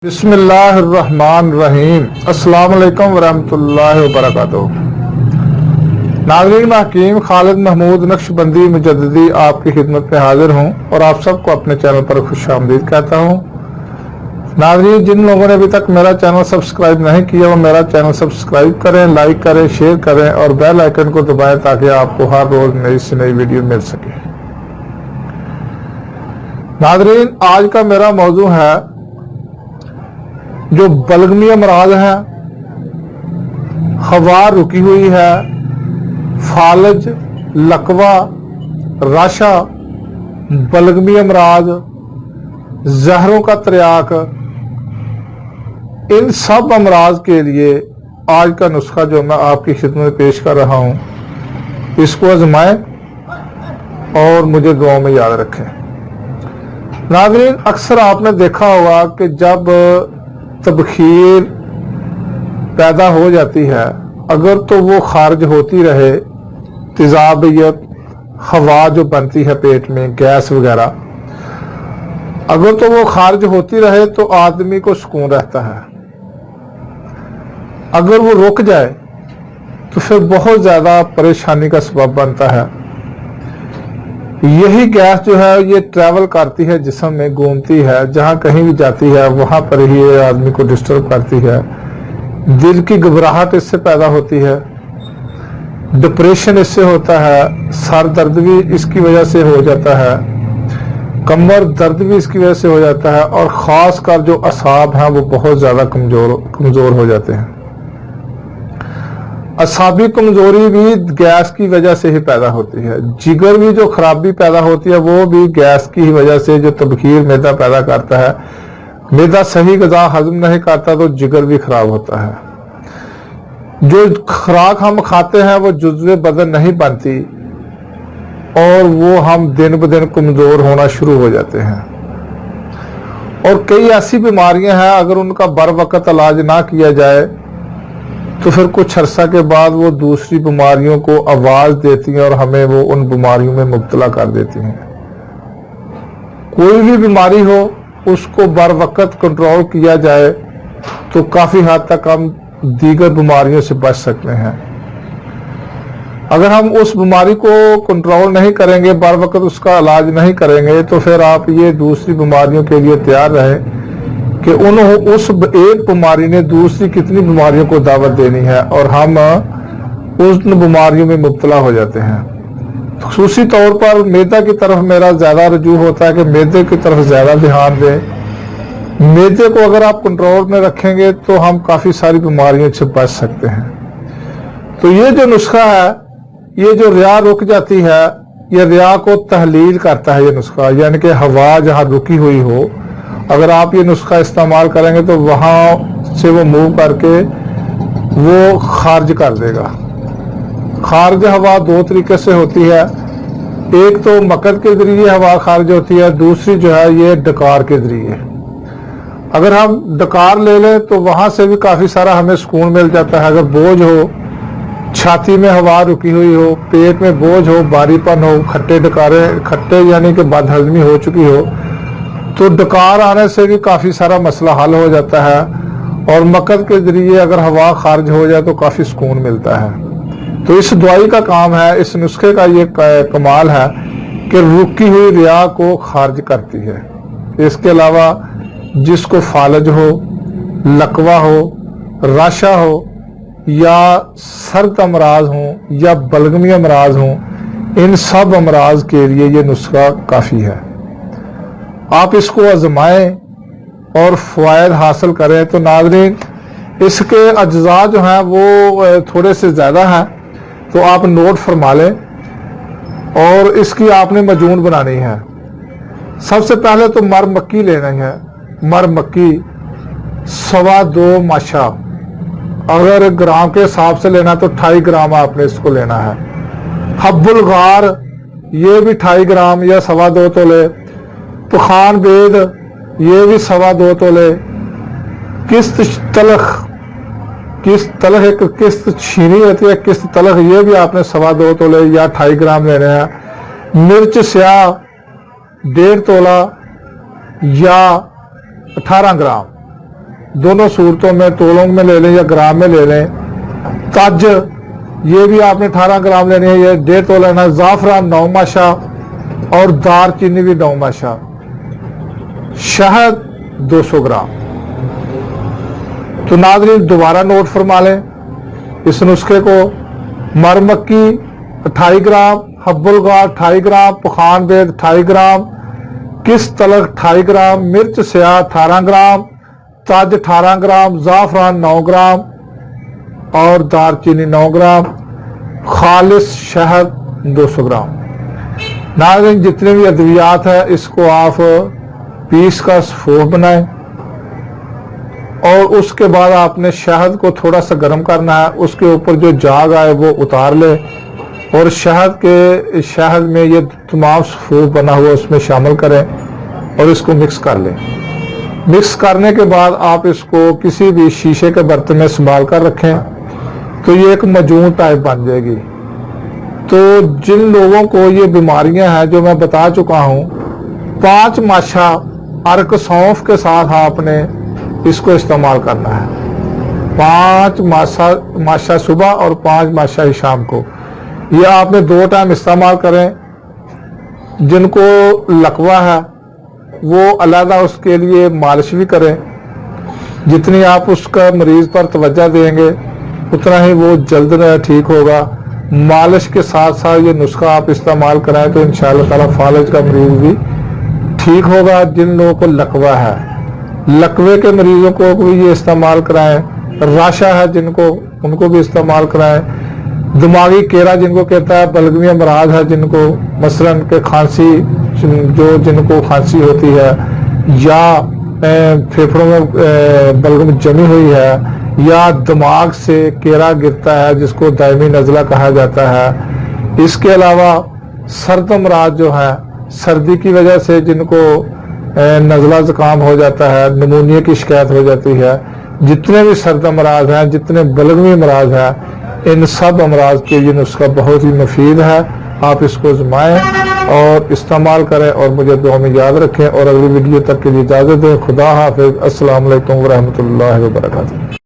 बिस्मिल्लाहिर्रहमानिर्रहीम। अस्सलाम वालेकुम वरहमतुल्लाहि वबरकातुहू। नाज़रीन, मैं हकीम खालिद महमूद नक्शबंदी मुजद्दिदी आपकी खिदमत में हाजिर हूँ और आप सबको अपने चैनल पर खुशामदीद कहता हूँ। नाज़रीन, जिन लोगों ने अभी तक मेरा चैनल सब्सक्राइब नहीं किया वो मेरा चैनल सब्सक्राइब करें, लाइक करें, शेयर करें और बेल आइकन को दबाएं ताकि आपको हर रोज नई से नई वीडियो मिल सके। नाज़रीन, आज का मेरा मौजू है जो बलगमी अमराज है, हवा रुकी हुई है, फालज, लकवा, राशा, बलगमी अमराज, जहरों का त्रियाक, इन सब अमराज के लिए आज का नुस्खा जो मैं आपकी खिदमत में पेश कर रहा हूं, इसको आजमाएं और मुझे दुआ में याद रखें। नाज़रीन, अक्सर आपने देखा होगा कि जब तबखीर पैदा हो जाती है, अगर तो वो खारिज होती रहे, तेजाबियत, हवा जो बनती है पेट में, गैस वगैरह, अगर तो वो खारिज होती रहे तो आदमी को सुकून रहता है। अगर वो रुक जाए तो फिर बहुत ज्यादा परेशानी का सबब बनता है। यही गैस जो है ये ट्रैवल करती है, जिस्म में घूमती है, जहां कहीं भी जाती है वहां पर ही ये आदमी को डिस्टर्ब करती है। दिल की घबराहट इससे पैदा होती है, डिप्रेशन इससे होता है, सर दर्द भी इसकी वजह से हो जाता है, कमर दर्द भी इसकी वजह से हो जाता है और खास कर जो असाब हैं वो बहुत ज्यादा कमजोर हो जाते हैं। असाबी कमजोरी भी गैस की वजह से ही पैदा होती है। जिगर भी जो खराबी पैदा होती है वो भी गैस की ही वजह से, जो तबखीर मैदा पैदा करता है, मैदा सही ग़िज़ा हजम नहीं करता तो जिगर भी खराब होता है। जो खुराक हम खाते हैं वो जुज़्वे बदन नहीं बनती और वो हम दिन ब दिन कमजोर होना शुरू हो जाते हैं। और कई ऐसी बीमारियां हैं अगर उनका बर वक्त इलाज ना किया जाए तो फिर कुछ अरसा के बाद वो दूसरी बीमारियों को आवाज देती हैं और हमें वो उन बीमारियों में मुब्तला कर देती हैं। कोई भी बीमारी हो उसको बर वक्त कंट्रोल किया जाए तो काफी हद तक हम दीगर बीमारियों से बच सकते हैं। अगर हम उस बीमारी को कंट्रोल नहीं करेंगे, बर वक्त उसका इलाज नहीं करेंगे, तो फिर आप ये दूसरी बीमारियों के लिए तैयार रहें कि उस एक बीमारी ने दूसरी कितनी बीमारियों को दावत देनी है और हम उन बीमारियों में मुब्तला हो जाते हैं। खुसूसी तौर पर मैदा की तरफ मेरा ज्यादा रुजू होता है कि मैदे की तरफ ज्यादा ध्यान दें। मैदे को अगर आप कंट्रोल में रखेंगे तो हम काफी सारी बीमारियों से बच सकते हैं। तो ये जो नुस्खा है, ये जो रिया रुक जाती है, ये रिया को तहलील करता है। ये नुस्खा यानी कि हवा जहां रुकी हुई हो, अगर आप ये नुस्खा इस्तेमाल करेंगे तो वहां से वो मूव करके वो खारिज कर देगा। खारिज हवा दो तरीके से होती है, एक तो मकद के जरिए हवा खारिज होती है, दूसरी जो है ये डकार के जरिए। अगर हम डकार ले लें तो वहां से भी काफी सारा हमें सुकून मिल जाता है। अगर बोझ हो, छाती में हवा रुकी हुई हो, पेट में बोझ हो, भारीपन हो, खट्टे डकारे, खट्टे यानी कि बदहजमी हो चुकी हो, तो डकार आने से भी काफी सारा मसला हल हो जाता है। और मकद के जरिए अगर हवा खारिज हो जाए तो काफी सुकून मिलता है। तो इस दवाई का काम है, इस नुस्खे का ये कमाल है कि रुकी हुई रिया को खारिज करती है। इसके अलावा जिसको फालज हो, लकवा हो, राशा हो या सर्द अमराज हो या बलगमी अमराज हो, इन सब अमराज के लिए ये नुस्खा काफी है। आप इसको आजमाएं और फ़वायद हासिल करें। तो नाज़रीन, इसके अज्जा जो हैं वो थोड़े से ज़्यादा हैं, तो आप नोट फरमा लें और इसकी आपने मजून बनानी है। सबसे पहले तो मर मक्की लेनी है। मर मक्की 2.25 माशा, अगर ग्राम के हिसाब से लेना तो 2.5 ग्राम आपने इसको लेना है। हब्बुल गार ये भी 2.5 ग्राम या 2.25 तोले। पुखान बेद ये भी 2.25 तोले। किस्त तलख एक किस्त छीनी होती है, किस्त तलख ये भी आपने 2.25 तोले या 2.5 ग्राम लेने हैं। मिर्च स्याह 1.5 तोला या 18 ग्राम दोनों सूरतों में तोलों में ले लें या ग्राम में ले लें। तज ये भी आपने 18 ग्राम लेनी है, ये 1.5 तोला लेना। ज़ाफ़रान 9 माशा और दार चीनी भी 9 माशा। शहद 200 ग्राम। तो नाज़रीन दोबारा नोट फरमा लें इस नुस्खे को। मर मक्की 28 ग्राम, हब्बुल गाठ 28 ग्राम, पखान बेद 28 ग्राम, किस तलक 28 ग्राम, मिर्च स्याह 18 ग्राम, तज 18 ग्राम, ज़ाफ़रान 9 ग्राम और दारचीनी 9 ग्राम, खालिस शहद 200 ग्राम। नाज़रीन जितने भी अद्वियात है इसको आप पीस का सफ़ोह बनाएं और उसके बाद आपने शहद को थोड़ा सा गर्म करना है। उसके ऊपर जो जाग आए वो उतार ले और शहद में ये तमाम सफ़ोह बना हुआ उसमें शामिल करें और इसको मिक्स कर लें। मिक्स करने के बाद आप इसको किसी भी शीशे के बर्तन में संभाल कर रखें तो ये एक मजून टाइप बन जाएगी। तो जिन लोगों को ये बीमारियां हैं जो मैं बता चुका हूं, 5 माशा अर्क सौंफ के साथ आपने इसको इस्तेमाल करना है। 5 माशा सुबह और 5 माशा ही शाम को। ये आपने 2 टाइम इस्तेमाल करें। जिनको लकवा है वो अलग उसके लिए मालिश भी करें। जितनी आप उसका मरीज पर तवज्जो देंगे उतना ही वो जल्द ठीक होगा। मालिश के साथ साथ ये नुस्खा आप इस्तेमाल कराएं तो इंशाअल्लाह ताला फालज का मरीज भी ठीक होगा। जिन लोगों को लकवा है, लकवे के मरीजों को भी ये इस्तेमाल कराएं। राशा है जिनको, उनको भी इस्तेमाल कराएं। दिमागी केरा जिनको कहता है, बलगमी अमराज है जिनको, मसलन के खांसी जो जिनको खांसी होती है या फेफड़ों में बलगम जमी हुई है या दिमाग से केरा गिरता है जिसको दायमी नज़ला कहा जाता है। इसके अलावा सर्द अमराज जो है, सर्दी की वजह से जिनको नज़ला ज़ुकाम हो जाता है, निमोनिया की शिकायत हो जाती है, जितने भी सर्द अमराज हैं, जितने बलगमी अमराज हैं, इन सब अमराज के लिए नुस्खा बहुत ही मुफीद है। आप इसको आज़माएं और इस्तेमाल करें और मुझे दुआ में याद रखें और अगली वीडियो तक के लिए इजाज़त दें। खुदा हाफिज़। अस्सलाम वालेकुम व रहमतुल्लाहि व बरकातुहू।